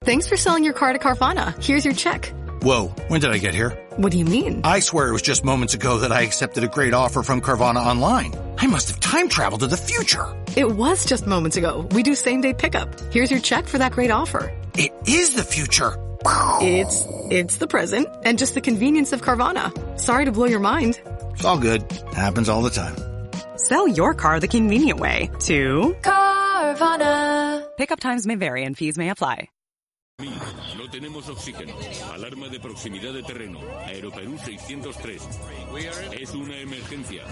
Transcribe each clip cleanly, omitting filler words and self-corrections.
Thanks for selling your car to Carvana. Here's your check. Whoa, when did I get here? What do you mean? I swear it was just moments ago that I accepted a great offer from Carvana online. I must have time traveled to the future. It was just moments ago. We do same-day pickup. Here's your check for that great offer. It is the future. It's the present and just the convenience of Carvana. Sorry to blow your mind. It's all good. Happens all the time. Sell your car the convenient way to Carvana. Pickup times may vary and fees may apply. No tenemos oxígeno. Alarma de proximidad de terreno. Aeroperú 603. Es una emergencia.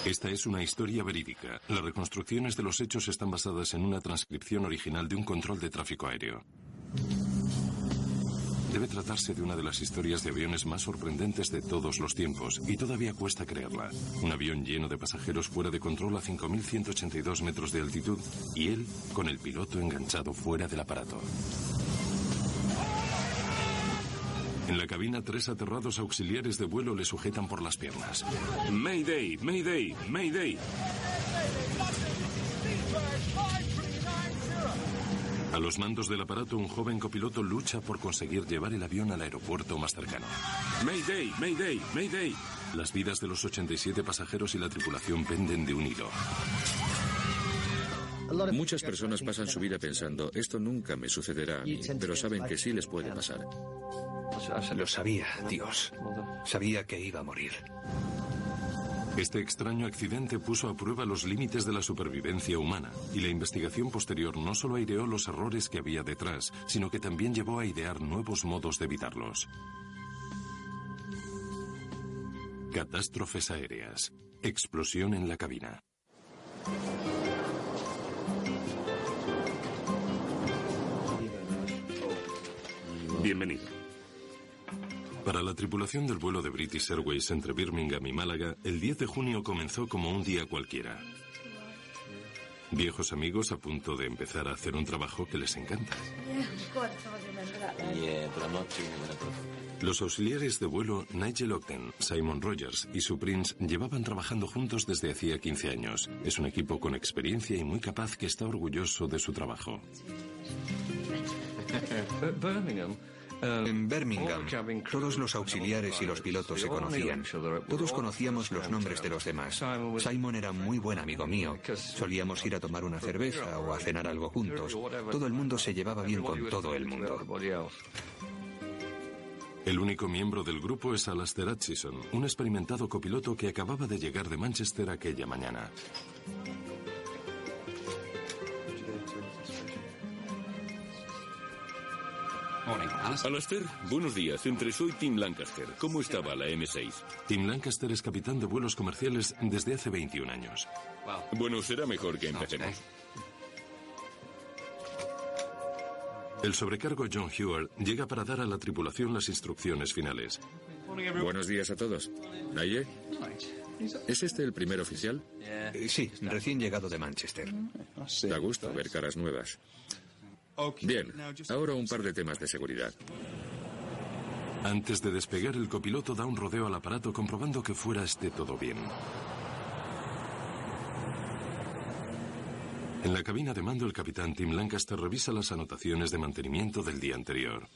Esta es una historia verídica. Las reconstrucciones de los hechos están basadas en una transcripción original de un control de tráfico aéreo. Debe tratarse de una de las historias de aviones más sorprendentes de todos los tiempos, y todavía cuesta creerla. Un avión lleno de pasajeros fuera de control a 5.182 metros de altitud, y él con el piloto enganchado fuera del aparato. En la cabina, 3 aterrados auxiliares de vuelo le sujetan por las piernas. Mayday, Mayday, Mayday. A los mandos del aparato, un joven copiloto lucha por conseguir llevar el avión al aeropuerto más cercano. Mayday, Mayday, Mayday. Las vidas de los 87 pasajeros y la tripulación penden de un hilo. Muchas personas pasan su vida pensando, esto nunca me sucederá a mí, pero saben que sí les puede pasar. Lo sabía, Dios. Sabía que iba a morir. Este extraño accidente puso a prueba los límites de la supervivencia humana, y la investigación posterior no solo aireó los errores que había detrás, sino que también llevó a idear nuevos modos de evitarlos. Catástrofes aéreas. Explosión en la cabina. Bienvenido. Para la tripulación del vuelo de British Airways entre Birmingham y Málaga, el 10 de junio comenzó como un día cualquiera. Viejos amigos a punto de empezar a hacer un trabajo que les encanta. Los auxiliares de vuelo Nigel Ogden, Simon Rogers y su Prince llevaban trabajando juntos desde hacía 15 años. Es un equipo con experiencia y muy capaz que está orgulloso de su trabajo. En Birmingham, todos los auxiliares y los pilotos se conocían. Todos conocíamos los nombres de los demás. Simon era muy buen amigo mío. Solíamos ir a tomar una cerveza o a cenar algo juntos. Todo el mundo se llevaba bien con todo el mundo. El único miembro del grupo es Alastair Hutchison, un experimentado copiloto que acababa de llegar de Manchester aquella mañana. Alastair, buenos días. Soy Tim Lancaster. ¿Cómo estaba la M6? Tim Lancaster es capitán de vuelos comerciales desde hace 21 años. Bueno, será mejor que empecemos. El sobrecargo John Heward llega para dar a la tripulación las instrucciones finales. Buenos días a todos. ¿Naye? ¿Es este el primer oficial? Sí, recién llegado de Manchester. Da gusto ver caras nuevas. Bien, ahora un par de temas de seguridad. Antes de despegar, el copiloto da un rodeo al aparato comprobando que fuera esté todo bien. En la cabina de mando, el capitán Tim Lancaster revisa las anotaciones de mantenimiento del día anterior.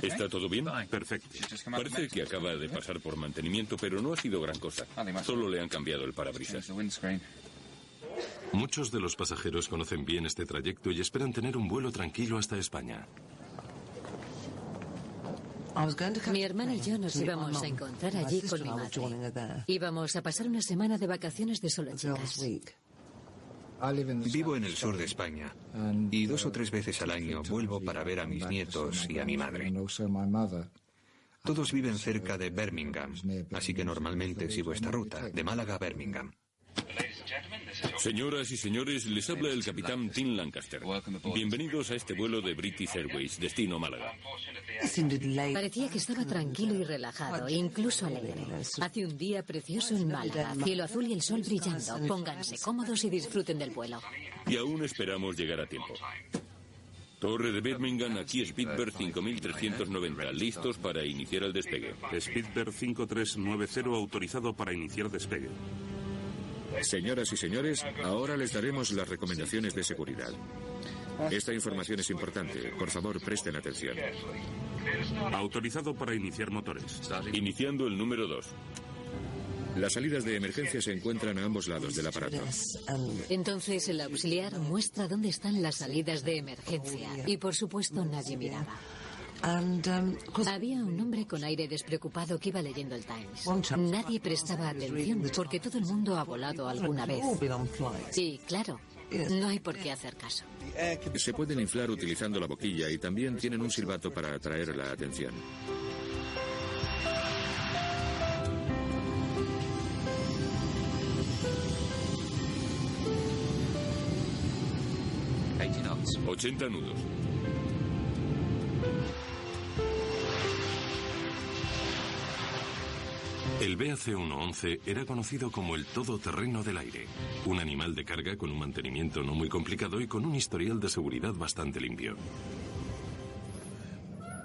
¿Está todo bien? Perfecto. Parece que acaba de pasar por mantenimiento, pero no ha sido gran cosa. Solo le han cambiado el parabrisas. Muchos de los pasajeros conocen bien este trayecto y esperan tener un vuelo tranquilo hasta España. Mi hermana y yo nos íbamos a encontrar allí con mi madre. Íbamos a pasar una semana de vacaciones de solo chicas. Vivo en el sur de España y 2 o 3 veces al año vuelvo para ver a mis nietos y a mi madre. Todos viven cerca de Birmingham, así que normalmente sigo esta ruta, de Málaga a Birmingham. Señoras y señores, les habla el capitán Tim Lancaster. Bienvenidos a este vuelo de British Airways, destino Málaga. Parecía que estaba tranquilo y relajado, incluso alegre. Hace un día precioso en Málaga, cielo azul y el sol brillando. Pónganse cómodos y disfruten del vuelo. Y aún esperamos llegar a tiempo. Torre de Birmingham, aquí Speedbird 5390, listos para iniciar el despegue. Speedbird 5390 autorizado para iniciar despegue. Señoras y señores, ahora les daremos las recomendaciones de seguridad. Esta información es importante. Por favor, presten atención. Autorizado para iniciar motores. Iniciando el número 2. Las salidas de emergencia se encuentran a ambos lados del aparato. Entonces el auxiliar muestra dónde están las salidas de emergencia. Y por supuesto nadie miraba. Había un hombre con aire despreocupado que iba leyendo el Times. Nadie prestaba atención porque todo el mundo ha volado alguna vez. Y claro, no hay por qué hacer caso. Se pueden inflar utilizando la boquilla y también tienen un silbato para atraer la atención. knots. 80 nudos. El BAC-111 era conocido como el todoterreno del aire, un animal de carga con un mantenimiento no muy complicado y con un historial de seguridad bastante limpio.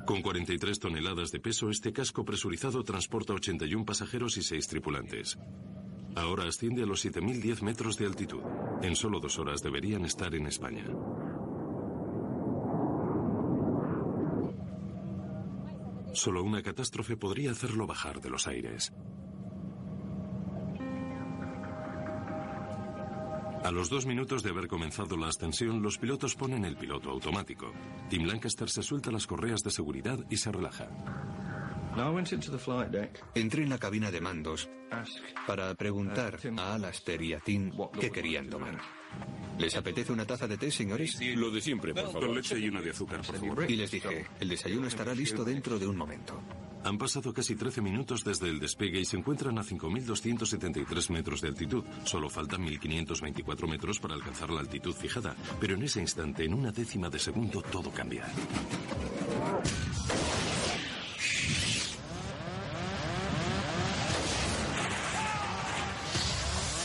Con 43 toneladas de peso, este casco presurizado transporta 81 pasajeros y 6 tripulantes. Ahora asciende a los 7.010 metros de altitud. En solo 2 horas deberían estar en España. Solo una catástrofe podría hacerlo bajar de los aires. A los 2 minutos de haber comenzado la ascensión, los pilotos ponen el piloto automático. Tim Lancaster se suelta las correas de seguridad y se relaja. Entré en la cabina de mandos para preguntar a Alastair y a Tim qué querían tomar. ¿Les apetece una taza de té, señores? Lo de siempre, por favor. Con leche y una de azúcar, por favor. Y les dije, el desayuno estará listo dentro de un momento. Han pasado casi 13 minutos desde el despegue y se encuentran a 5.273 metros de altitud. Solo faltan 1.524 metros para alcanzar la altitud fijada. Pero en ese instante, en una décima de segundo, todo cambia.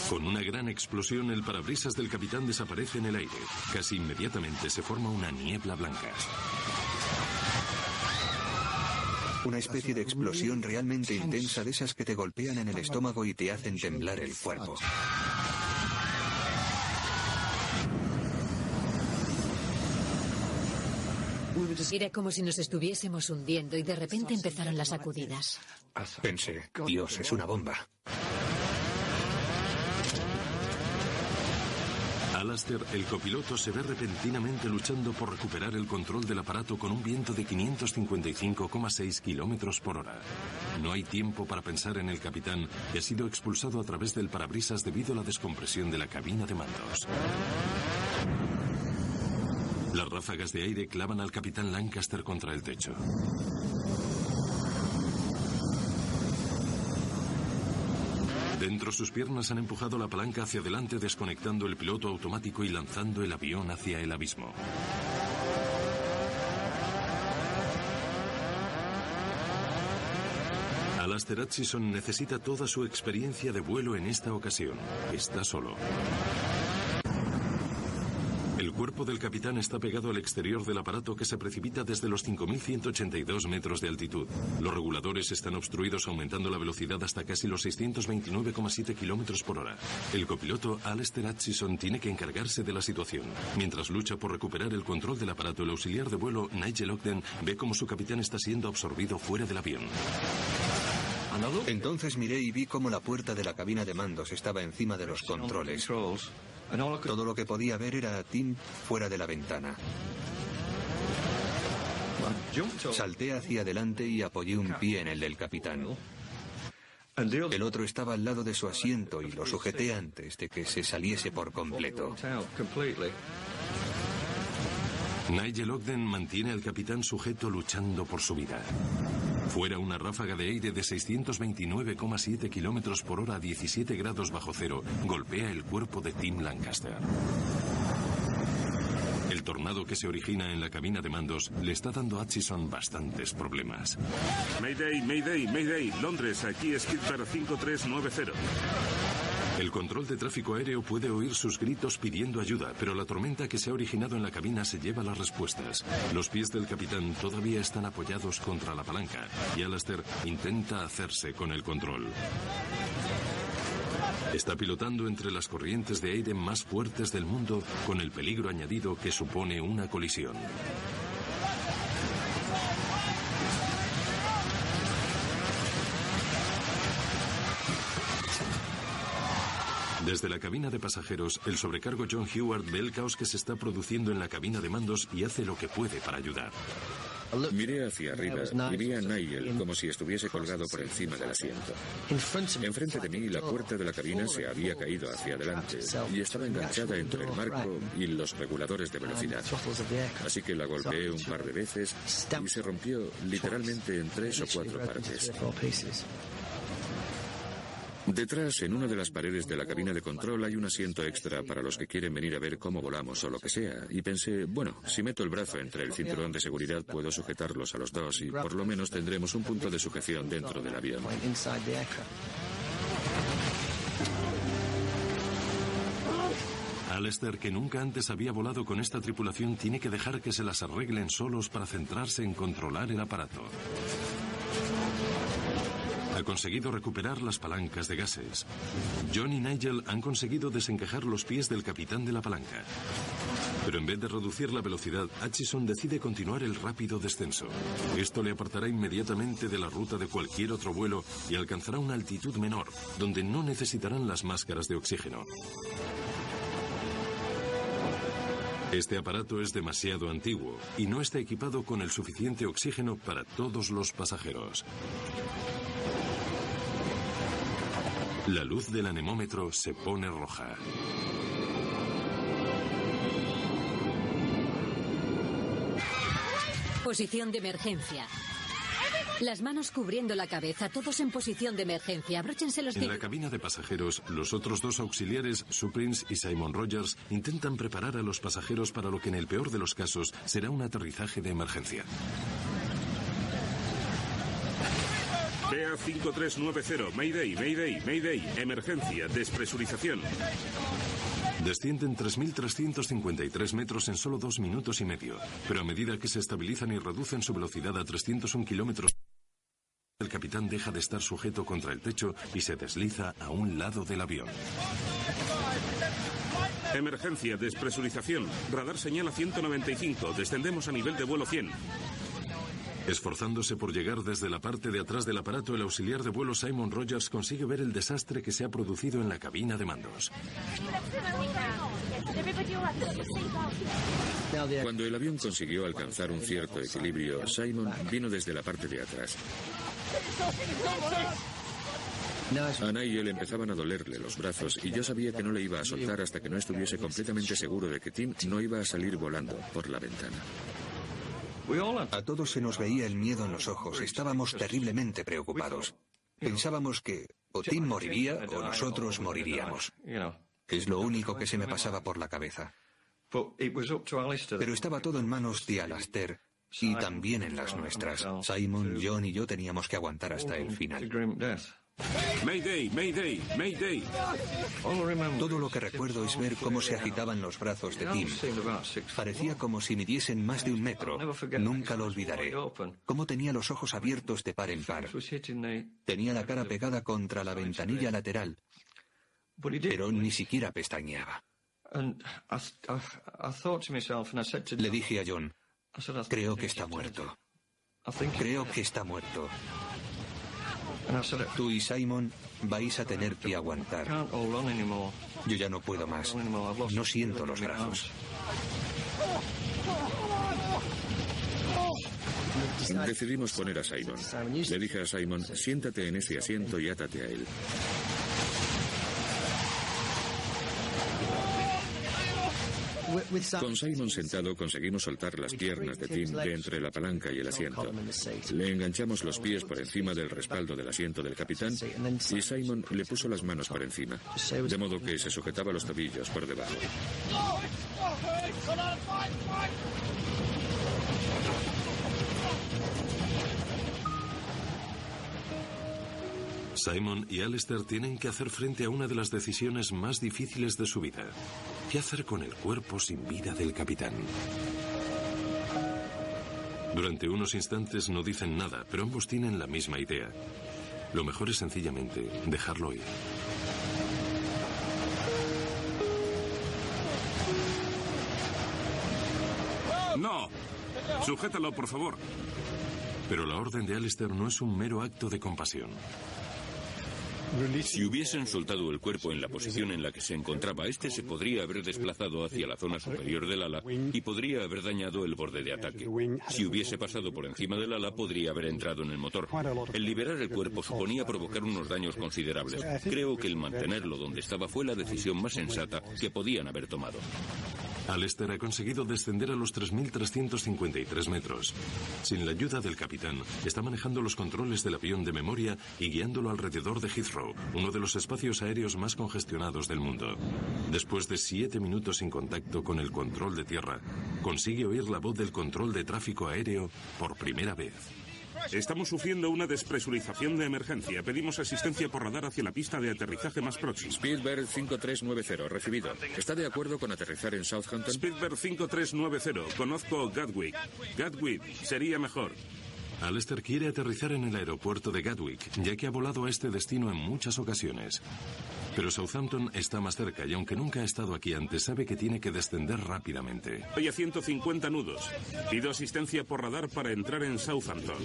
Con una gran explosión, el parabrisas del capitán desaparece en el aire. Casi inmediatamente se forma una niebla blanca. Una especie de explosión realmente intensa de esas que te golpean en el estómago y te hacen temblar el cuerpo. Era como si nos estuviésemos hundiendo y de repente empezaron las sacudidas. Pensé, Dios, es una bomba. Alastair, el copiloto, se ve repentinamente luchando por recuperar el control del aparato con un viento de 555,6 kilómetros por hora. No hay tiempo para pensar en el capitán, que ha sido expulsado a través del parabrisas debido a la descompresión de la cabina de mandos. Las ráfagas de aire clavan al capitán Lancaster contra el techo. Dentro sus piernas han empujado la palanca hacia adelante, desconectando el piloto automático y lanzando el avión hacia el abismo. Alastair Hutchison necesita toda su experiencia de vuelo en esta ocasión. Está solo. El cuerpo del capitán está pegado al exterior del aparato que se precipita desde los 5.182 metros de altitud. Los reguladores están obstruidos, aumentando la velocidad hasta casi los 629,7 kilómetros por hora. El copiloto Alastair Hutchison tiene que encargarse de la situación. Mientras lucha por recuperar el control del aparato, el auxiliar de vuelo Nigel Ogden ve cómo su capitán está siendo absorbido fuera del avión. Entonces miré y vi cómo la puerta de la cabina de mandos estaba encima de los controles. Todo lo que podía ver era a Tim fuera de la ventana. Salté hacia adelante y apoyé un pie en el del capitán. El otro estaba al lado de su asiento y lo sujeté antes de que se saliese por completo. Nigel Ogden mantiene al capitán sujeto luchando por su vida. Fuera, una ráfaga de aire de 629,7 kilómetros por hora a 17 grados bajo cero golpea el cuerpo de Tim Lancaster. El tornado que se origina en la cabina de mandos le está dando a Hutchison bastantes problemas. Mayday, Mayday, Mayday. Londres, aquí es Skipper 5390. El control de tráfico aéreo puede oír sus gritos pidiendo ayuda, pero la tormenta que se ha originado en la cabina se lleva las respuestas. Los pies del capitán todavía están apoyados contra la palanca y Alastair intenta hacerse con el control. Está pilotando entre las corrientes de aire más fuertes del mundo con el peligro añadido que supone una colisión. Desde la cabina de pasajeros, el sobrecargo John Heward ve el caos que se está produciendo en la cabina de mandos y hace lo que puede para ayudar. Miré hacia arriba y vi a Nigel como si estuviese colgado por encima del asiento. Enfrente de mí, la puerta de la cabina se había caído hacia adelante y estaba enganchada entre el marco y los reguladores de velocidad. Así que la golpeé un par de veces y se rompió literalmente en 3 o 4 partes. Detrás, en una de las paredes de la cabina de control, hay un asiento extra para los que quieren venir a ver cómo volamos o lo que sea. Y pensé, bueno, si meto el brazo entre el cinturón de seguridad, puedo sujetarlos a los dos y por lo menos tendremos un punto de sujeción dentro del avión. Alistair, que nunca antes había volado con esta tripulación, tiene que dejar que se las arreglen solos para centrarse en controlar el aparato. Ha conseguido recuperar las palancas de gases. John y Nigel han conseguido desencajar los pies del capitán de la palanca. Pero en vez de reducir la velocidad, Hutchison decide continuar el rápido descenso. Esto le apartará inmediatamente de la ruta de cualquier otro vuelo y alcanzará una altitud menor, donde no necesitarán las máscaras de oxígeno. Este aparato es demasiado antiguo y no está equipado con el suficiente oxígeno para todos los pasajeros. La luz del anemómetro se pone roja. Posición de emergencia. Las manos cubriendo la cabeza, todos en posición de emergencia. Abróchense los En la cabina de pasajeros, los otros dos auxiliares, Sue Prince y Simon Rogers, intentan preparar a los pasajeros para lo que en el peor de los casos será un aterrizaje de emergencia. PA 5390, Mayday, Mayday, Mayday, emergencia, despresurización. Descienden 3.353 metros en solo 2 minutos y medio, pero a medida que se estabilizan y reducen su velocidad a 301 kilómetros, el capitán deja de estar sujeto contra el techo y se desliza a un lado del avión. Emergencia, despresurización, radar señala 195, descendemos a nivel de vuelo 100. Esforzándose por llegar desde la parte de atrás del aparato, el auxiliar de vuelo Simon Rogers consigue ver el desastre que se ha producido en la cabina de mandos. Cuando el avión consiguió alcanzar un cierto equilibrio, Simon vino desde la parte de atrás. A Nigel empezaban a dolerle los brazos y yo sabía que no le iba a soltar hasta que no estuviese completamente seguro de que Tim no iba a salir volando por la ventana. A todos se nos veía el miedo en los ojos. Estábamos terriblemente preocupados. Pensábamos que o Tim moriría o nosotros moriríamos. Es lo único que se me pasaba por la cabeza. Pero estaba todo en manos de Alistair y también en las nuestras. Simon, John y yo teníamos que aguantar hasta el final. Mayday, Mayday, Mayday. Todo lo que recuerdo es ver cómo se agitaban los brazos de Tim. Parecía como si midiesen más de 1 metro. Nunca lo olvidaré. Cómo tenía los ojos abiertos de par en par. Tenía la cara pegada contra la ventanilla lateral, pero ni siquiera pestañeaba. Le dije a John, creo que está muerto. Creo que está muerto. Tú y Simon vais a tener que aguantar. Yo ya no puedo más. No siento los brazos. Decidimos poner a Simon. Le dije a Simon, siéntate en ese asiento y átate a él. Con Simon sentado conseguimos soltar las piernas de Tim de entre la palanca y el asiento. Le enganchamos los pies por encima del respaldo del asiento del capitán y Simon le puso las manos por encima, de modo que se sujetaba los tobillos por debajo. Simon y Alistair tienen que hacer frente a una de las decisiones más difíciles de su vida. ¿Qué hacer con el cuerpo sin vida del capitán? Durante unos instantes no dicen nada, pero ambos tienen la misma idea. Lo mejor es sencillamente dejarlo ir. ¡No! Sujétalo, por favor. Pero la orden de Alistair no es un mero acto de compasión. Si hubiesen soltado el cuerpo en la posición en la que se encontraba, este se podría haber desplazado hacia la zona superior del ala y podría haber dañado el borde de ataque. Si hubiese pasado por encima del ala, podría haber entrado en el motor. El liberar el cuerpo suponía provocar unos daños considerables. Creo que el mantenerlo donde estaba fue la decisión más sensata que podían haber tomado. Alistair ha conseguido descender a los 3.353 metros. Sin la ayuda del capitán, está manejando los controles del avión de memoria y guiándolo alrededor de Heathrow, uno de los espacios aéreos más congestionados del mundo. Después de 7 minutos sin contacto con el control de tierra, consigue oír la voz del control de tráfico aéreo por primera vez. Estamos sufriendo una despresurización de emergencia. Pedimos asistencia por radar hacia la pista de aterrizaje más próxima. Spielberg 5390, recibido. ¿Está de acuerdo con aterrizar en Southampton? Spielberg 5390, conozco Gatwick. Gatwick sería mejor. Alistair quiere aterrizar en el aeropuerto de Gatwick, ya que ha volado a este destino en muchas ocasiones. Pero Southampton está más cerca y aunque nunca ha estado aquí antes, sabe que tiene que descender rápidamente. Estoy a 150 nudos. Pido asistencia por radar para entrar en Southampton.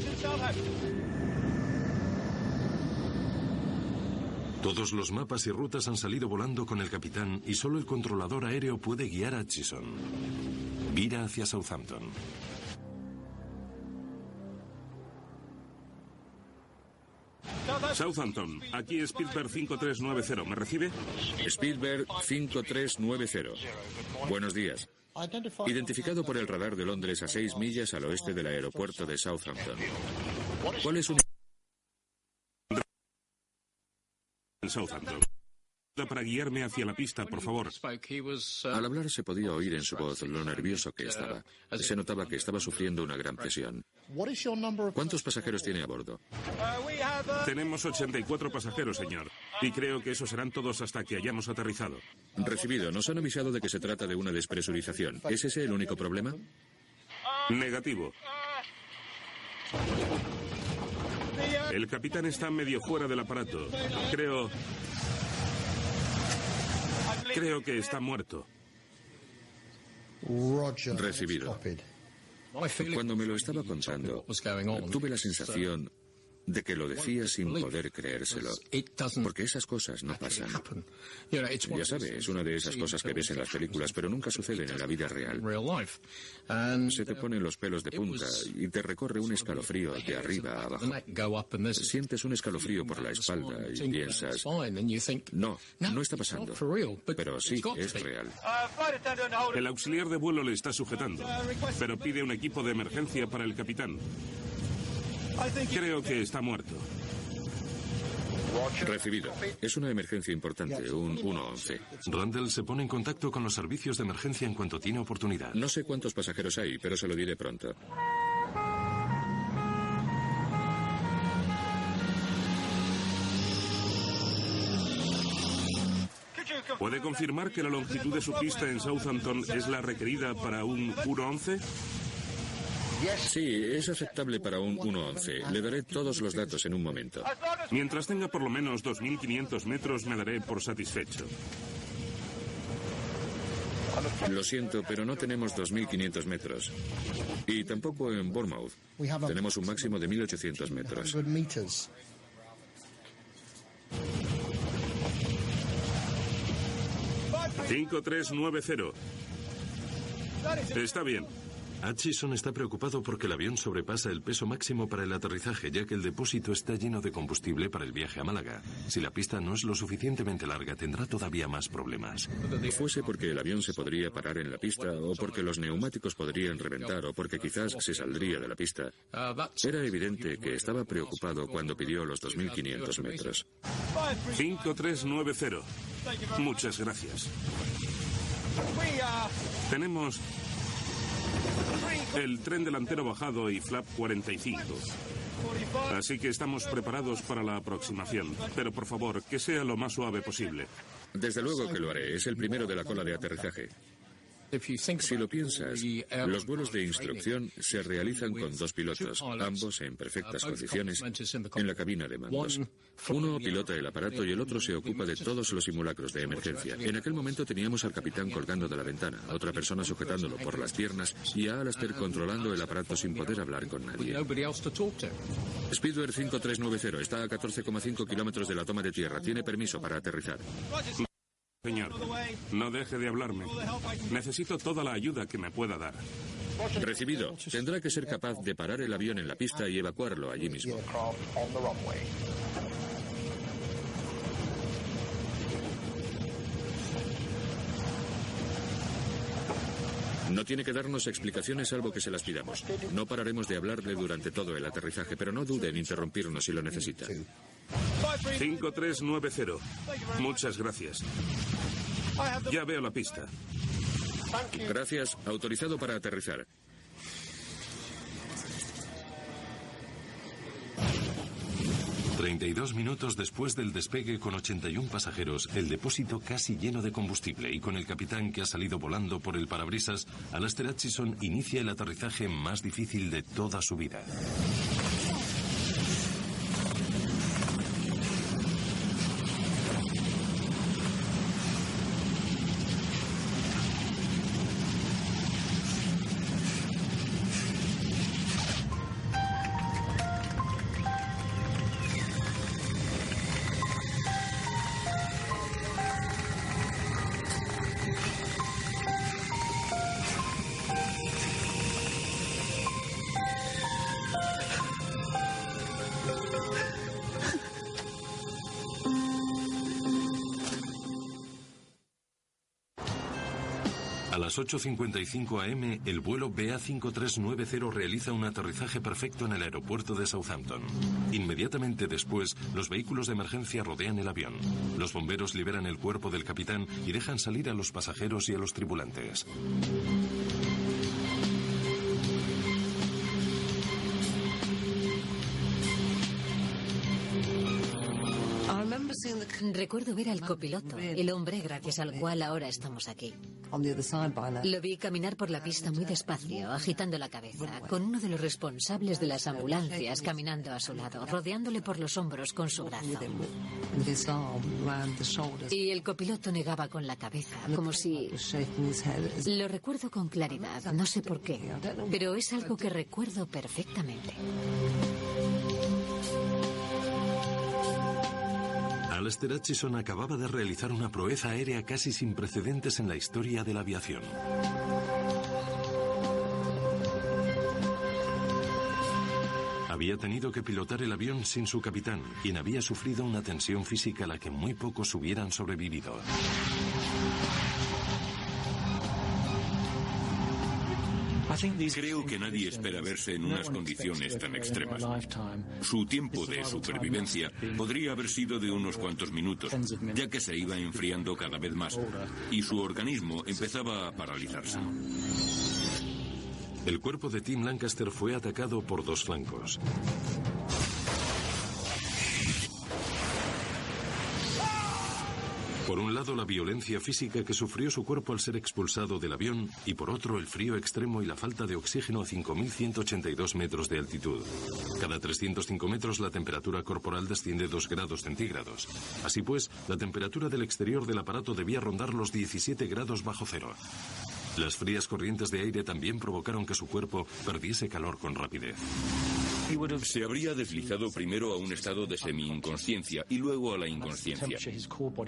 Todos los mapas y rutas han salido volando con el capitán y solo el controlador aéreo puede guiar a Hutchison. Vira hacia Southampton. Southampton, aquí Spielberg 5390, ¿me recibe? Spielberg 5390. Buenos días. Identificado por el radar de Londres a 6 millas al oeste del aeropuerto de Southampton. ¿Cuál es su... Southampton. Para guiarme hacia la pista, por favor. Al hablar se podía oír en su voz lo nervioso que estaba. Se notaba que estaba sufriendo una gran presión. ¿Cuántos pasajeros tiene a bordo? Tenemos 84 pasajeros, señor. Y creo que esos serán todos hasta que hayamos aterrizado. Recibido. Nos han avisado de que se trata de una despresurización. ¿Es ese el único problema? Negativo. El capitán está medio fuera del aparato. Creo que está muerto. Recibido. Cuando me lo estaba contando, tuve la sensación de que lo decía sin poder creérselo, porque esas cosas no pasan. Ya sabes, es una de esas cosas que ves en las películas, pero nunca suceden en la vida real. Se te ponen los pelos de punta y te recorre un escalofrío de arriba a abajo. Sientes un escalofrío por la espalda y piensas, no está pasando, pero sí, es real. El auxiliar de vuelo le está sujetando, pero pide un equipo de emergencia para el capitán. Creo que está muerto. Recibido. Es una emergencia importante, un 111. Randall se pone en contacto con los servicios de emergencia en cuanto tiene oportunidad. No sé cuántos pasajeros hay, pero se lo diré pronto. ¿Puede confirmar que la longitud de su pista en Southampton es la requerida para un 111? Sí, es aceptable para un 111. Le daré todos los datos en un momento. Mientras tenga por lo menos 2.500 metros, me daré por satisfecho. Lo siento, pero no tenemos 2.500 metros. Y tampoco en Bournemouth. Tenemos un máximo de 1.800 metros. 5390. Está bien. Hutchison está preocupado porque el avión sobrepasa el peso máximo para el aterrizaje, ya que el depósito está lleno de combustible para el viaje a Málaga. Si la pista no es lo suficientemente larga, tendrá todavía más problemas. Fuese porque el avión se podría parar en la pista, o porque los neumáticos podrían reventar, o porque quizás se saldría de la pista. Era evidente que estaba preocupado cuando pidió los 2.500 metros. 5390. Muchas gracias. Tenemos el tren delantero bajado y flap 45. Así que estamos preparados para la aproximación. Pero por favor, que sea lo más suave posible. Desde luego que lo haré. Es el primero de la cola de aterrizaje. Si lo piensas, los vuelos de instrucción se realizan con 2 pilotos, ambos en perfectas condiciones, en la cabina de mandos. Uno pilota el aparato y el otro se ocupa de todos los simulacros de emergencia. En aquel momento teníamos al capitán colgando de la ventana, a otra persona sujetándolo por las piernas y a Alastair controlando el aparato sin poder hablar con nadie. Speedbird 5390 está a 14,5 kilómetros de la toma de tierra. Tiene permiso para aterrizar. Señor, no deje de hablarme. Necesito toda la ayuda que me pueda dar. Recibido. Tendrá que ser capaz de parar el avión en la pista y evacuarlo allí mismo. No tiene que darnos explicaciones salvo que se las pidamos. No pararemos de hablarle durante todo el aterrizaje, pero no dude en interrumpirnos si lo necesita. 5390. Muchas gracias. Ya veo la pista. Gracias. Autorizado para aterrizar. ...32 minutos después del despegue con 81 pasajeros, el depósito casi lleno de combustible y con el capitán que ha salido volando por el parabrisas, Alastair Hutchison inicia el aterrizaje más difícil de toda su vida. A las 8:55 am, el vuelo BA5390 realiza un aterrizaje perfecto en el aeropuerto de Southampton. Inmediatamente después, los vehículos de emergencia rodean el avión. Los bomberos liberan el cuerpo del capitán y dejan salir a los pasajeros y a los tripulantes. Recuerdo ver al copiloto, el hombre gracias al cual ahora estamos aquí. Lo vi caminar por la pista muy despacio, agitando la cabeza, con uno de los responsables de las ambulancias caminando a su lado, rodeándole por los hombros con su brazo. Y el copiloto negaba con la cabeza, como si... Lo recuerdo con claridad, no sé por qué, pero es algo que recuerdo perfectamente. Alastair Hutchison acababa de realizar una proeza aérea casi sin precedentes en la historia de la aviación. Había tenido que pilotar el avión sin su capitán, quien había sufrido una tensión física a la que muy pocos hubieran sobrevivido. Creo que nadie espera verse en unas condiciones tan extremas. Su tiempo de supervivencia podría haber sido de unos cuantos minutos, ya que se iba enfriando cada vez más y su organismo empezaba a paralizarse. El cuerpo de Tim Lancaster fue atacado por dos flancos. Por un lado, la violencia física que sufrió su cuerpo al ser expulsado del avión, y por otro, el frío extremo y la falta de oxígeno a 5.182 metros de altitud. Cada 305 metros la temperatura corporal desciende 2 grados centígrados. Así pues, la temperatura del exterior del aparato debía rondar los 17 grados bajo cero. Las frías corrientes de aire también provocaron que su cuerpo perdiese calor con rapidez. Se habría deslizado primero a un estado de semi-inconsciencia y luego a la inconsciencia.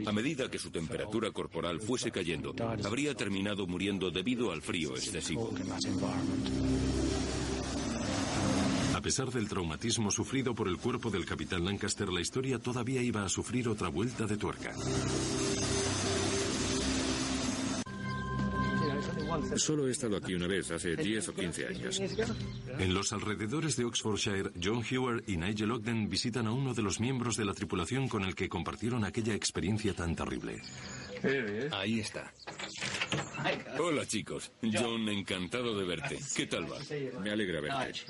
A medida que su temperatura corporal fuese cayendo, habría terminado muriendo debido al frío excesivo. A pesar del traumatismo sufrido por el cuerpo del capitán Lancaster, la historia todavía iba a sufrir otra vuelta de tuerca. Solo he estado aquí una vez, hace 10 o 15 años. En los alrededores de Oxfordshire, John Hewer y Nigel Ogden visitan a uno de los miembros de la tripulación con el que compartieron aquella experiencia tan terrible. Ahí está. Hola, chicos. John, encantado de verte. ¿Qué tal va? Me alegra verte.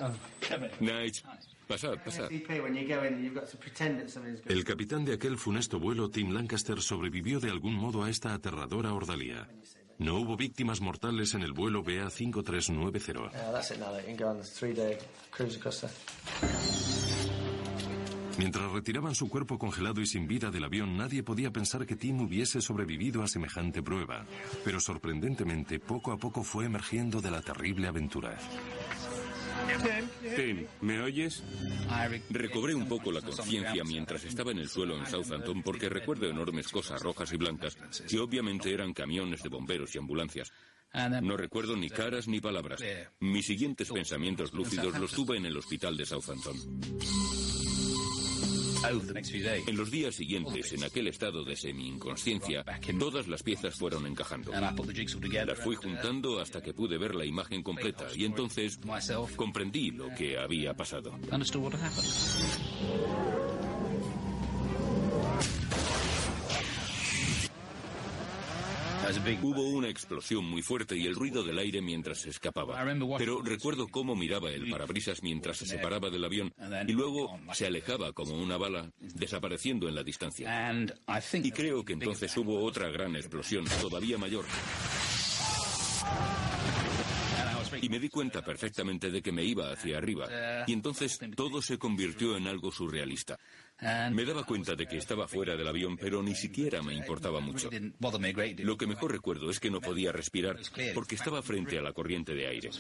Nigel, pasad. El capitán de aquel funesto vuelo, Tim Lancaster, sobrevivió de algún modo a esta aterradora ordalía. No hubo víctimas mortales en el vuelo BA5390. Mientras retiraban su cuerpo congelado y sin vida del avión, nadie podía pensar que Tim hubiese sobrevivido a semejante prueba. Pero sorprendentemente, poco a poco fue emergiendo de la terrible aventura. Tim, ¿me oyes? Recobré un poco la conciencia mientras estaba en el suelo en Southampton porque recuerdo enormes cosas rojas y blancas que obviamente eran camiones de bomberos y ambulancias. No recuerdo ni caras ni palabras. Mis siguientes pensamientos lúcidos los tuve en el hospital de Southampton. En los días siguientes, en aquel estado de semi-inconsciencia, todas las piezas fueron encajando. Las fui juntando hasta que pude ver la imagen completa y entonces comprendí lo que había pasado. Hubo una explosión muy fuerte y el ruido del aire mientras se escapaba. Pero recuerdo cómo miraba el parabrisas mientras se separaba del avión y luego se alejaba como una bala, desapareciendo en la distancia. Y creo que entonces hubo otra gran explosión, todavía mayor. Y me di cuenta perfectamente de que me iba hacia arriba. Y entonces todo se convirtió en algo surrealista. Me daba cuenta de que estaba fuera del avión, pero ni siquiera me importaba mucho. Lo que mejor recuerdo es que no podía respirar porque estaba frente a la corriente de aire.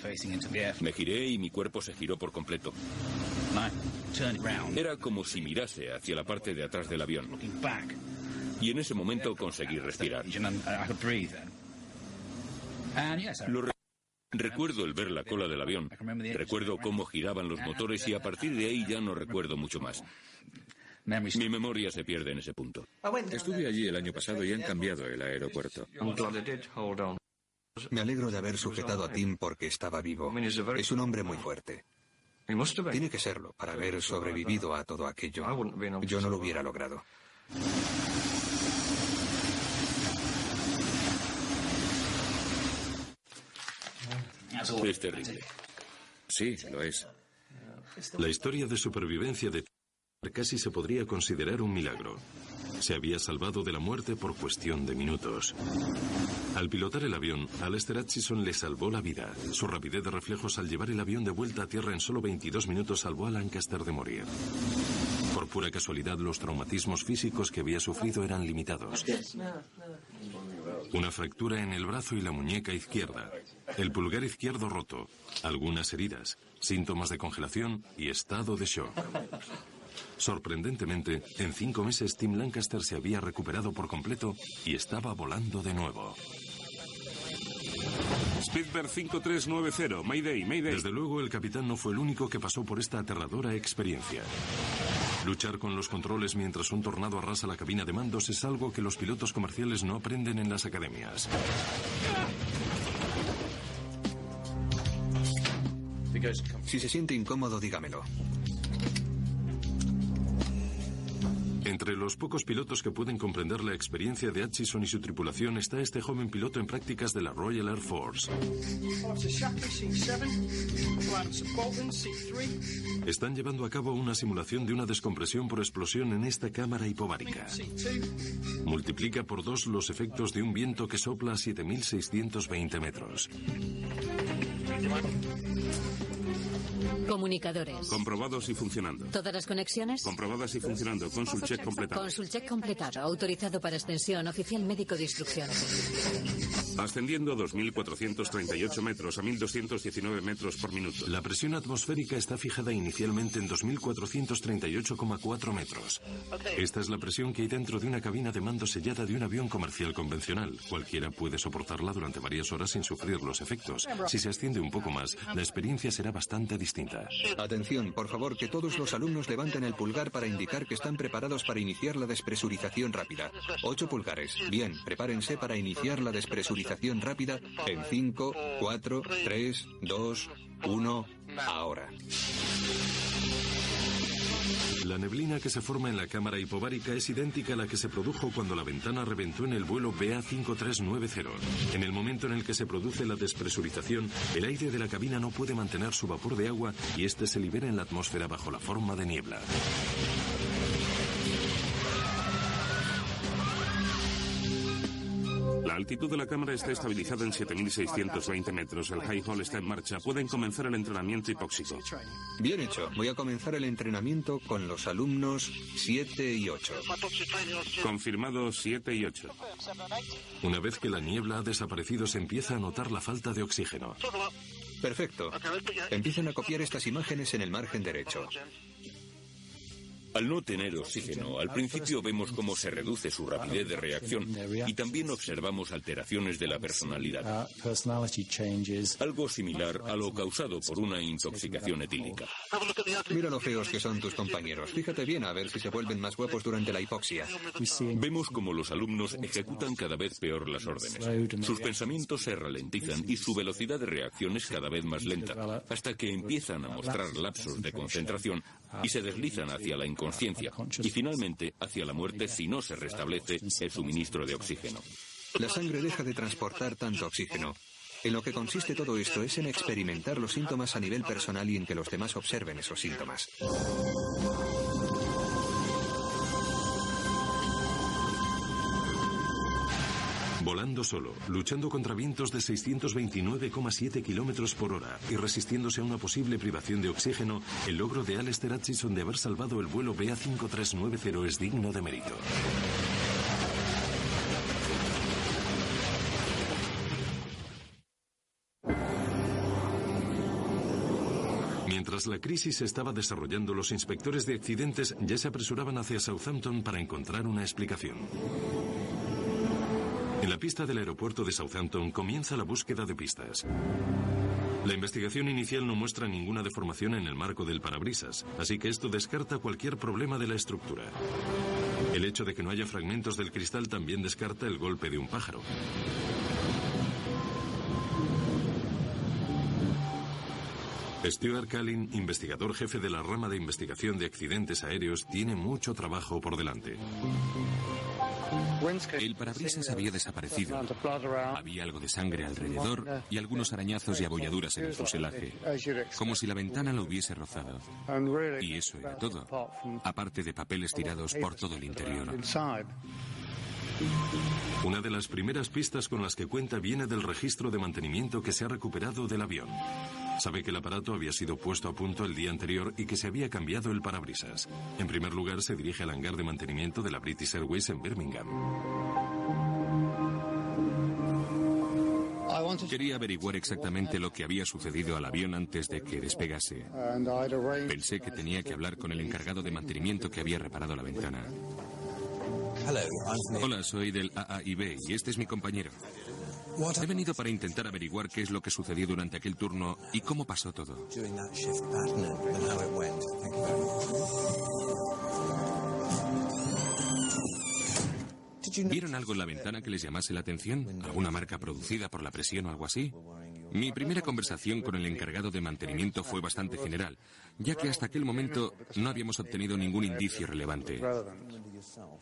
Me giré y mi cuerpo se giró por completo. Era como si mirase hacia la parte de atrás del avión. Y en ese momento conseguí respirar. Recuerdo el ver la cola del avión. Recuerdo cómo giraban los motores y a partir de ahí ya no recuerdo mucho más. Mi memoria se pierde en ese punto. Estuve allí el año pasado y han cambiado el aeropuerto. Me alegro de haber sujetado a Tim porque estaba vivo. Es un hombre muy fuerte. Tiene que serlo para haber sobrevivido a todo aquello. Yo no lo hubiera logrado. Es terrible. Sí, lo es. La historia de supervivencia de Tim casi se podría considerar un milagro. Se había salvado de la muerte por cuestión de minutos. Al pilotar el avión, Lester Aitchison le salvó la vida. Su rapidez de reflejos al llevar el avión de vuelta a tierra en solo 22 minutos salvó a Lancaster de morir. Por pura casualidad, los traumatismos físicos que había sufrido eran limitados. Una fractura en el brazo y la muñeca izquierda, el pulgar izquierdo roto, algunas heridas, síntomas de congelación y estado de shock. Sorprendentemente, en 5 meses Tim Lancaster se había recuperado por completo y estaba volando de nuevo. Speedbird 5390, Mayday, Mayday. Desde luego, el capitán no fue el único que pasó por esta aterradora experiencia. Luchar con los controles mientras un tornado arrasa la cabina de mandos es algo que los pilotos comerciales no aprenden en las academias. Si se siente incómodo, dígamelo. Entre los pocos pilotos que pueden comprender la experiencia de Aitchison y su tripulación está este joven piloto en prácticas de la Royal Air Force. Están llevando a cabo una simulación de una descompresión por explosión en esta cámara hipovárica. Multiplica por 2 los efectos de un viento que sopla a 7.620 metros. Comunicadores. Comprobados y funcionando. ¿Todas las conexiones? Comprobadas y funcionando. Consult check completado. Consult check completado. Autorizado para extensión. Oficial médico de instrucciones. Ascendiendo 2.438 metros a 1.219 metros por minuto. La presión atmosférica está fijada inicialmente en 2.438,4 metros. Esta es la presión que hay dentro de una cabina de mando sellada de un avión comercial convencional. Cualquiera puede soportarla durante varias horas sin sufrir los efectos. Si se asciende un poco más, la experiencia será bastante distinta. Atención, por favor, que todos los alumnos levanten el pulgar para indicar que están preparados para iniciar la despresurización rápida. 8 pulgares. Bien, prepárense para iniciar la despresurización rápida en 5, 4, 3, 2, 1, ahora. La neblina que se forma en la cámara hipovárica es idéntica a la que se produjo cuando la ventana reventó en el vuelo BA5390. En el momento en el que se produce la despresurización, el aire de la cabina no puede mantener su vapor de agua y este se libera en la atmósfera bajo la forma de niebla. La altitud de la cámara está estabilizada en 7.620 metros. El High Hall está en marcha. Pueden comenzar el entrenamiento hipóxico. Bien hecho. Voy a comenzar el entrenamiento con los alumnos 7 y 8. Confirmado 7 y 8. Una vez que la niebla ha desaparecido, se empieza a notar la falta de oxígeno. Perfecto. Empiezan a copiar estas imágenes en el margen derecho. Al no tener oxígeno, al principio vemos cómo se reduce su rapidez de reacción y también observamos alteraciones de la personalidad. Algo similar a lo causado por una intoxicación etílica. Mira lo feos que son tus compañeros. Fíjate bien a ver si se vuelven más guapos durante la hipoxia. Vemos cómo los alumnos ejecutan cada vez peor las órdenes. Sus pensamientos se ralentizan y su velocidad de reacción es cada vez más lenta, hasta que empiezan a mostrar lapsos de concentración y se deslizan hacia la inconsciencia y finalmente hacia la muerte si no se restablece el suministro de oxígeno. La sangre deja de transportar tanto oxígeno. En lo que consiste todo esto es en experimentar los síntomas a nivel personal y en que los demás observen esos síntomas. Volando solo, luchando contra vientos de 629,7 kilómetros por hora y resistiéndose a una posible privación de oxígeno, el logro de Alistair Hutchison de haber salvado el vuelo BA5390 es digno de mérito. Mientras la crisis se estaba desarrollando, los inspectores de accidentes ya se apresuraban hacia Southampton para encontrar una explicación. En la pista del aeropuerto de Southampton comienza la búsqueda de pistas. La investigación inicial no muestra ninguna deformación en el marco del parabrisas, así que esto descarta cualquier problema de la estructura. El hecho de que no haya fragmentos del cristal también descarta el golpe de un pájaro. Stuart Callin, investigador jefe de la rama de investigación de accidentes aéreos, tiene mucho trabajo por delante. El parabrisas había desaparecido. Había algo de sangre alrededor y algunos arañazos y abolladuras en el fuselaje, como si la ventana lo hubiese rozado. Y eso era todo, aparte de papeles tirados por todo el interior. Una de las primeras pistas con las que cuenta viene del registro de mantenimiento que se ha recuperado del avión. Sabe que el aparato había sido puesto a punto el día anterior y que se había cambiado el parabrisas. En primer lugar, se dirige al hangar de mantenimiento de la British Airways en Birmingham. Quería averiguar exactamente lo que había sucedido al avión antes de que despegase. Pensé que tenía que hablar con el encargado de mantenimiento que había reparado la ventana. Hola, soy del AAIB y este es mi compañero. He venido para intentar averiguar qué es lo que sucedió durante aquel turno y cómo pasó todo. ¿Vieron algo en la ventana que les llamase la atención? ¿Alguna marca producida por la presión o algo así? Mi primera conversación con el encargado de mantenimiento fue bastante general, ya que hasta aquel momento no habíamos obtenido ningún indicio relevante.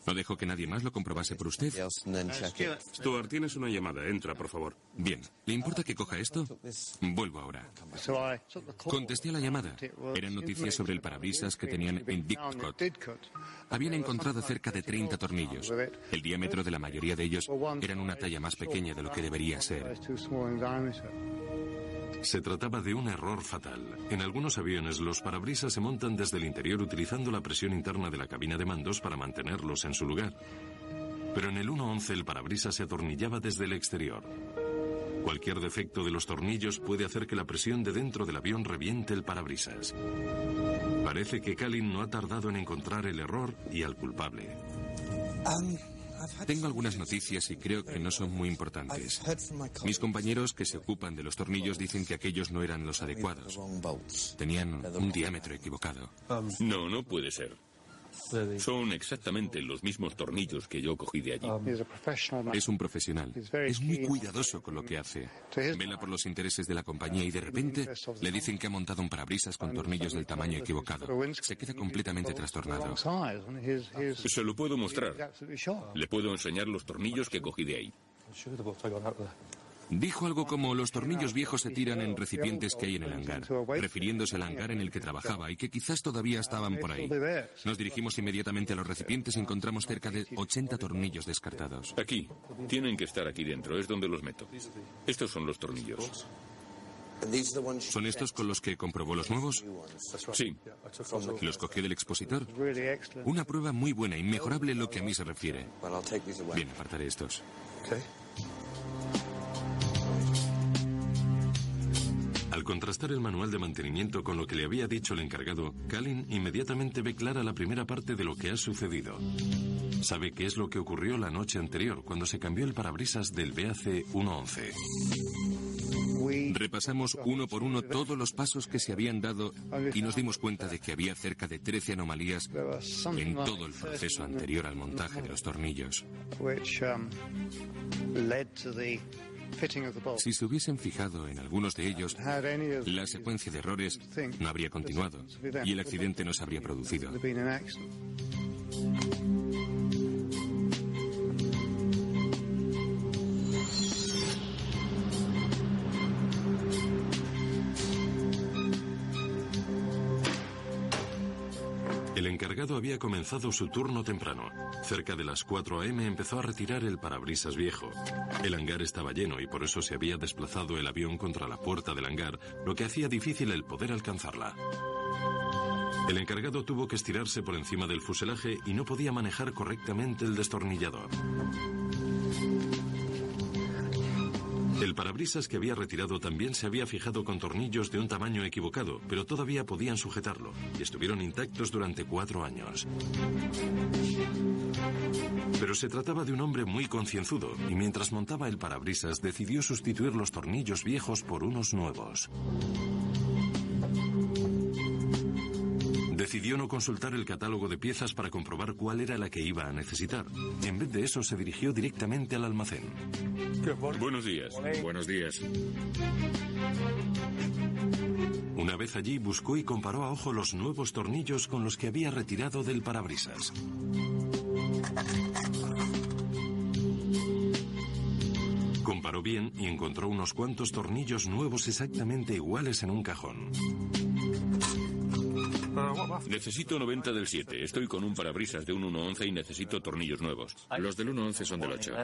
¿No dejo que nadie más lo comprobase por usted? Stuart, tienes una llamada. Entra, por favor. Bien. ¿Le importa que coja esto? Vuelvo ahora. Contesté a la llamada. Eran noticias sobre el parabrisas que tenían en Didcot. Habían encontrado cerca de 30 tornillos. El diámetro de la mayoría de ellos eran una talla más pequeña de lo que debería ser. Se trataba de un error fatal. En algunos aviones los parabrisas se montan desde el interior utilizando la presión interna de la cabina de mandos para mantenerlos en su lugar. Pero en el 111 el parabrisas se atornillaba desde el exterior. Cualquier defecto de los tornillos puede hacer que la presión de dentro del avión reviente el parabrisas. Parece que Callin no ha tardado en encontrar el error y al culpable. Tengo algunas noticias y creo que no son muy importantes. Mis compañeros que se ocupan de los tornillos dicen que aquellos no eran los adecuados. Tenían un diámetro equivocado. No puede ser. Son exactamente los mismos tornillos que yo cogí de allí. Es un profesional. Es muy cuidadoso con lo que hace. Vela por los intereses de la compañía y de repente le dicen que ha montado un parabrisas con tornillos del tamaño equivocado. Se queda completamente trastornado. Se lo puedo mostrar. Le puedo enseñar los tornillos que cogí de ahí. Dijo algo como: los tornillos viejos se tiran en recipientes que hay en el hangar, refiriéndose al hangar en el que trabajaba y que quizás todavía estaban por ahí. Nos dirigimos inmediatamente a los recipientes y encontramos cerca de 80 tornillos descartados. Aquí. Tienen que estar aquí dentro, es donde los meto. Estos son los tornillos. ¿Son estos con los que comprobó los nuevos? Sí. ¿Los cogió del expositor? Una prueba muy buena, inmejorable en lo que a mí se refiere. Bien, apartaré estos. Al contrastar el manual de mantenimiento con lo que le había dicho el encargado, Kalin inmediatamente ve clara la primera parte de lo que ha sucedido. Sabe qué es lo que ocurrió la noche anterior, cuando se cambió el parabrisas del BAC 111. Repasamos uno por uno todos los pasos que se habían dado y nos dimos cuenta de que había cerca de 13 anomalías en todo el proceso anterior al montaje de los tornillos. Si se hubiesen fijado en algunos de ellos, la secuencia de errores no habría continuado y el accidente no se habría producido. El encargado había comenzado su turno temprano. Cerca de las 4 a.m. empezó a retirar el parabrisas viejo. El hangar estaba lleno y por eso se había desplazado el avión contra la puerta del hangar, lo que hacía difícil el poder alcanzarla. El encargado tuvo que estirarse por encima del fuselaje y no podía manejar correctamente el destornillador. El parabrisas que había retirado también se había fijado con tornillos de un tamaño equivocado, pero todavía podían sujetarlo, y estuvieron intactos durante 4 años. Pero se trataba de un hombre muy concienzudo, y mientras montaba el parabrisas decidió sustituir los tornillos viejos por unos nuevos. Decidió no consultar el catálogo de piezas para comprobar cuál era la que iba a necesitar. En vez de eso, se dirigió directamente al almacén. Buenos días. Buenos días. Una vez allí, buscó y comparó a ojo los nuevos tornillos con los que había retirado del parabrisas. Comparó bien y encontró unos cuantos tornillos nuevos exactamente iguales en un cajón. Necesito 90 del 7. Estoy con un parabrisas de un 111 y necesito tornillos nuevos. Los del 111 son del 8.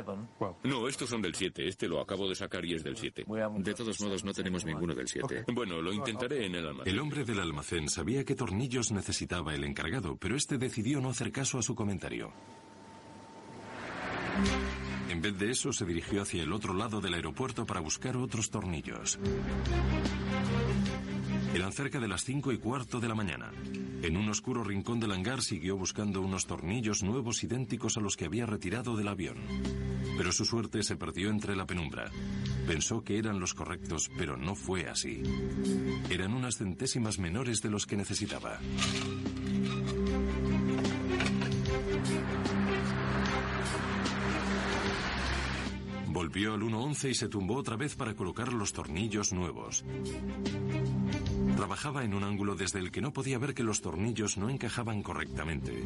No, estos son del 7. Este lo acabo de sacar y es del 7. De todos modos, no tenemos ninguno del 7. Bueno, lo intentaré en el almacén. El hombre del almacén sabía qué tornillos necesitaba el encargado, pero este decidió no hacer caso a su comentario. En vez de eso, se dirigió hacia el otro lado del aeropuerto para buscar otros tornillos. Eran cerca de las 5:15 de la mañana. En un oscuro rincón del hangar siguió buscando unos tornillos nuevos idénticos a los que había retirado del avión. Pero su suerte se perdió entre la penumbra. Pensó que eran los correctos, pero no fue así. Eran unas centésimas menores de los que necesitaba. Volvió al 111 y se tumbó otra vez para colocar los tornillos nuevos. Trabajaba en un ángulo desde el que no podía ver que los tornillos no encajaban correctamente.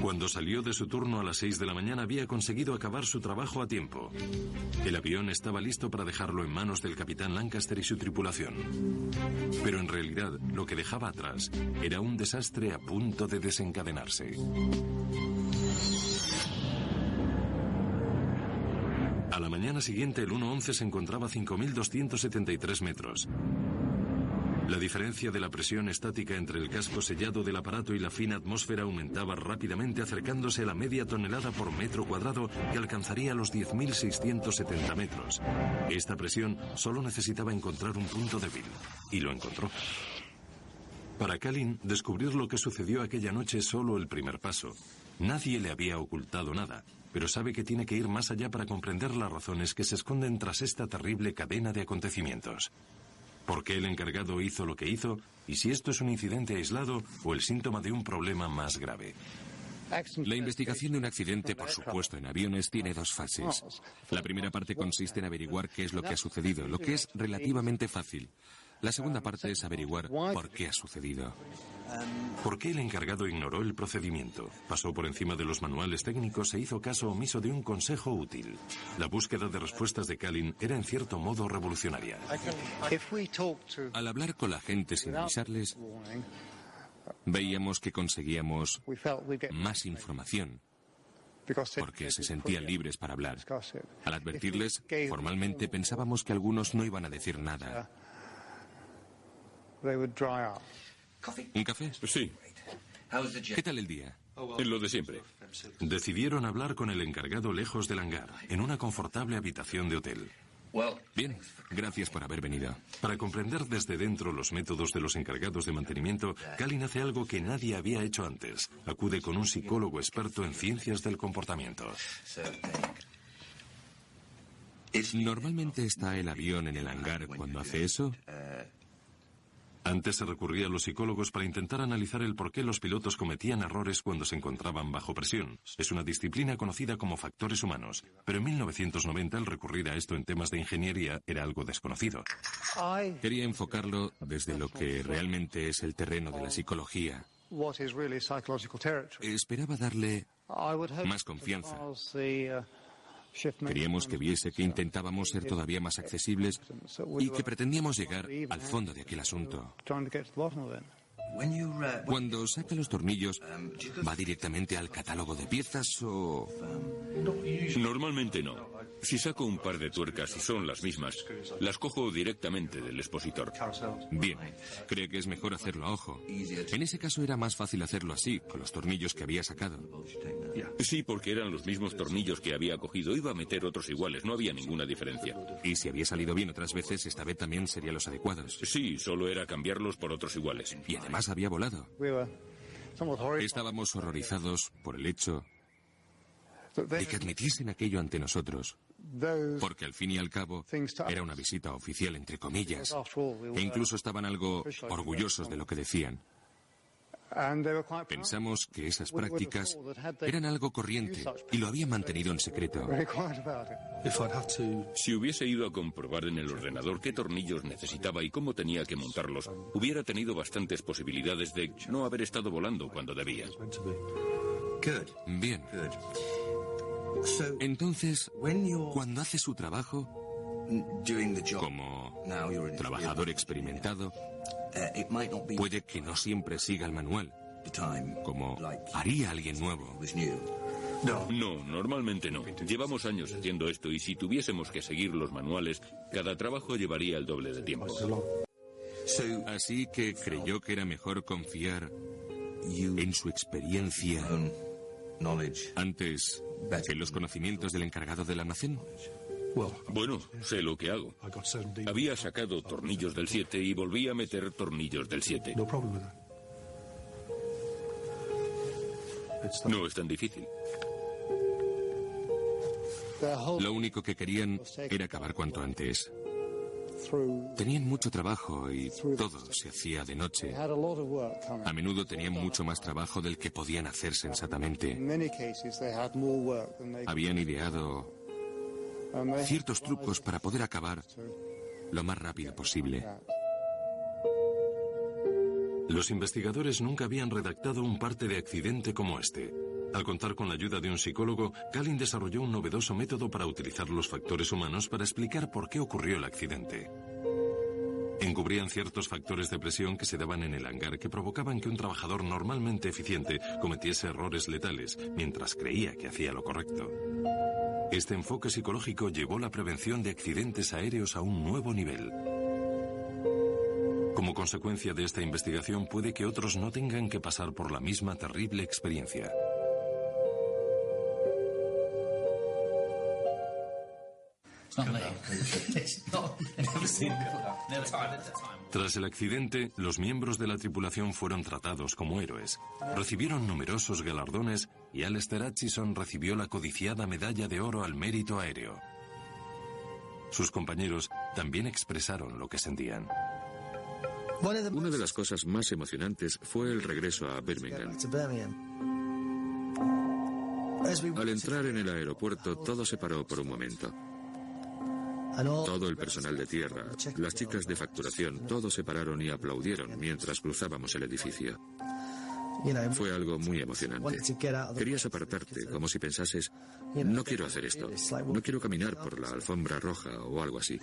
Cuando salió de su turno a las 6 de la mañana había conseguido acabar su trabajo a tiempo. El avión estaba listo para dejarlo en manos del capitán Lancaster y su tripulación. Pero en realidad lo que dejaba atrás era un desastre a punto de desencadenarse. A la mañana siguiente el 111 se encontraba a 5.273 metros. La diferencia de la presión estática entre el casco sellado del aparato y la fina atmósfera aumentaba rápidamente, acercándose a la media tonelada por metro cuadrado que alcanzaría los 10.670 metros. Esta presión solo necesitaba encontrar un punto débil, y lo encontró. Para Kalin, descubrir lo que sucedió aquella noche es solo el primer paso. Nadie le había ocultado nada, pero sabe que tiene que ir más allá para comprender las razones que se esconden tras esta terrible cadena de acontecimientos. ¿Por qué el encargado hizo lo que hizo? Y si esto es un incidente aislado o el síntoma de un problema más grave. La investigación de un accidente, por supuesto, en aviones tiene 2 fases. La primera parte consiste en averiguar qué es lo que ha sucedido, lo que es relativamente fácil. La segunda parte es averiguar por qué ha sucedido. ¿Por qué el encargado ignoró el procedimiento? Pasó por encima de los manuales técnicos e hizo caso omiso de un consejo útil. La búsqueda de respuestas de Kalin era en cierto modo revolucionaria. Al hablar con la gente sin avisarles, veíamos que conseguíamos más información, porque se sentían libres para hablar. Al advertirles, formalmente pensábamos que algunos no iban a decir nada. ¿Un café? Sí. ¿Qué tal el día? En lo de siempre. Decidieron hablar con el encargado lejos del hangar, en una confortable habitación de hotel. Bien, gracias por haber venido. Para comprender desde dentro los métodos de los encargados de mantenimiento, Kalin hace algo que nadie había hecho antes. Acude con un psicólogo experto en ciencias del comportamiento. ¿Normalmente está el avión en el hangar cuando hace eso? Antes se recurría a los psicólogos para intentar analizar el por qué los pilotos cometían errores cuando se encontraban bajo presión. Es una disciplina conocida como factores humanos, pero en 1990 el recurrir a esto en temas de ingeniería era algo desconocido. Quería enfocarlo desde lo que realmente es el terreno de la psicología. Esperaba darle más confianza. Queríamos que viese que intentábamos ser todavía más accesibles y que pretendíamos llegar al fondo de aquel asunto. Cuando saca los tornillos, ¿va directamente al catálogo de piezas o...? Normalmente no. Si saco un par de tuercas y son las mismas, las cojo directamente del expositor. Bien, cree que es mejor hacerlo a ojo. En ese caso era más fácil hacerlo así, con los tornillos que había sacado. Sí, porque eran los mismos tornillos que había cogido. Iba a meter otros iguales, no había ninguna diferencia. Y si había salido bien otras veces, esta vez también serían los adecuados. Sí, solo era cambiarlos por otros iguales. Y además había volado. Estábamos horrorizados por el hecho de que admitiesen aquello ante nosotros, porque al fin y al cabo era una visita oficial, entre comillas, e incluso estaban algo orgullosos de lo que decían. Pensamos que esas prácticas eran algo corriente y lo habían mantenido en secreto. Si hubiese ido a comprobar en el ordenador qué tornillos necesitaba y cómo tenía que montarlos, hubiera tenido bastantes posibilidades de no haber estado volando cuando debía. Bien. Entonces, cuando hace su trabajo, como trabajador experimentado, puede que no siempre siga el manual, como haría alguien nuevo. No, normalmente no. Llevamos años haciendo esto y si tuviésemos que seguir los manuales, cada trabajo llevaría el doble de tiempo. Así que creyó que era mejor confiar en su experiencia antes que en los conocimientos del encargado del almacén. Bueno, sé lo que hago. Había sacado tornillos del 7 y volví a meter tornillos del 7. No es tan difícil. Lo único que querían era acabar cuanto antes. Tenían mucho trabajo y todo se hacía de noche. A menudo tenían mucho más trabajo del que podían hacer sensatamente. Habían ideado ciertos trucos para poder acabar lo más rápido posible. Los investigadores nunca habían redactado un parte de accidente como este. Al contar con la ayuda de un psicólogo, Kalin desarrolló un novedoso método para utilizar los factores humanos para explicar por qué ocurrió el accidente. Encubrían ciertos factores de presión que se daban en el hangar que provocaban que un trabajador normalmente eficiente cometiese errores letales, mientras creía que hacía lo correcto. Este enfoque psicológico llevó la prevención de accidentes aéreos a un nuevo nivel. Como consecuencia de esta investigación, puede que otros no tengan que pasar por la misma terrible experiencia. Tras el accidente, los miembros de la tripulación fueron tratados como héroes. Recibieron numerosos galardones y Alistair Hutchison recibió la codiciada medalla de oro al mérito aéreo. Sus compañeros también expresaron lo que sentían. Una de las cosas más emocionantes fue el regreso a Birmingham. Al entrar en el aeropuerto, todo se paró por un momento. Todo el personal de tierra, las chicas de facturación, todos se pararon y aplaudieron mientras cruzábamos el edificio. Fue algo muy emocionante. Querías apartarte, como si pensases, no quiero hacer esto, no quiero caminar por la alfombra roja o algo así.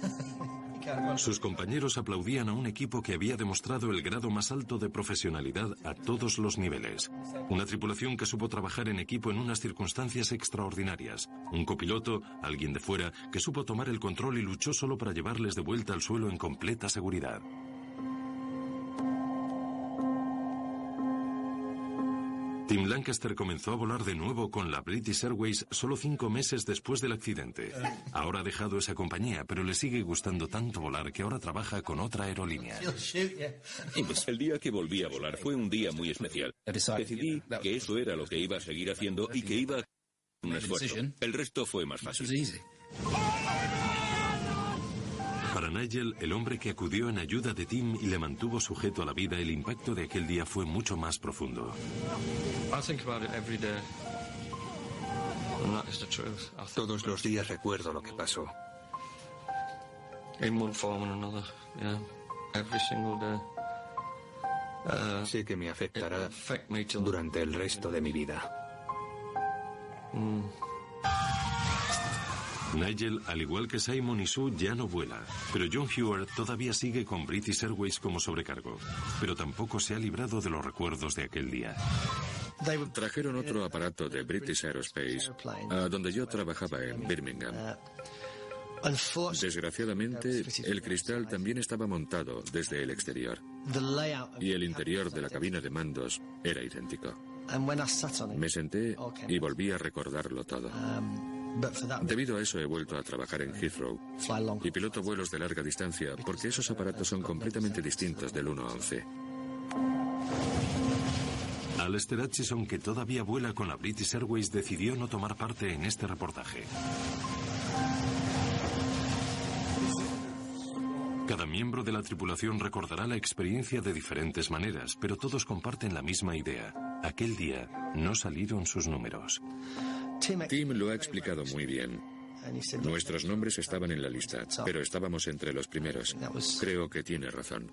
Sus compañeros aplaudían a un equipo que había demostrado el grado más alto de profesionalidad a todos los niveles. Una tripulación que supo trabajar en equipo en unas circunstancias extraordinarias. Un copiloto, alguien de fuera, que supo tomar el control y luchó solo para llevarles de vuelta al suelo en completa seguridad. Tim Lancaster comenzó a volar de nuevo con la British Airways solo 5 meses después del accidente. Ahora ha dejado esa compañía, pero le sigue gustando tanto volar que ahora trabaja con otra aerolínea. Y pues el día que volví a volar fue un día muy especial. Decidí que eso era lo que iba a seguir haciendo y que iba a hacer un esfuerzo. El resto fue más fácil. Para Nigel, el hombre que acudió en ayuda de Tim y le mantuvo sujeto a la vida, el impacto de aquel día fue mucho más profundo. Todos los días recuerdo lo que pasó. Sé que me afectará durante el resto de mi vida. Nigel, al igual que Simon y Sue, ya no vuela, pero John Hewer todavía sigue con British Airways como sobrecargo, pero tampoco se ha librado de los recuerdos de aquel día. Trajeron otro aparato de British Aerospace a donde yo trabajaba en Birmingham. Desgraciadamente, el cristal también estaba montado desde el exterior y el interior de la cabina de mandos era idéntico. Me senté y volví a recordarlo todo. Debido a eso he vuelto a trabajar en Heathrow y piloto vuelos de larga distancia porque esos aparatos son completamente distintos del 1-11. Alistair Hutchison, que todavía vuela con la British Airways, decidió no tomar parte en este reportaje. Cada miembro de la tripulación recordará la experiencia de diferentes maneras, pero todos comparten la misma idea. Aquel día no salieron sus números. Tim lo ha explicado muy bien. Nuestros nombres estaban en la lista, pero estábamos entre los primeros. Creo que tiene razón.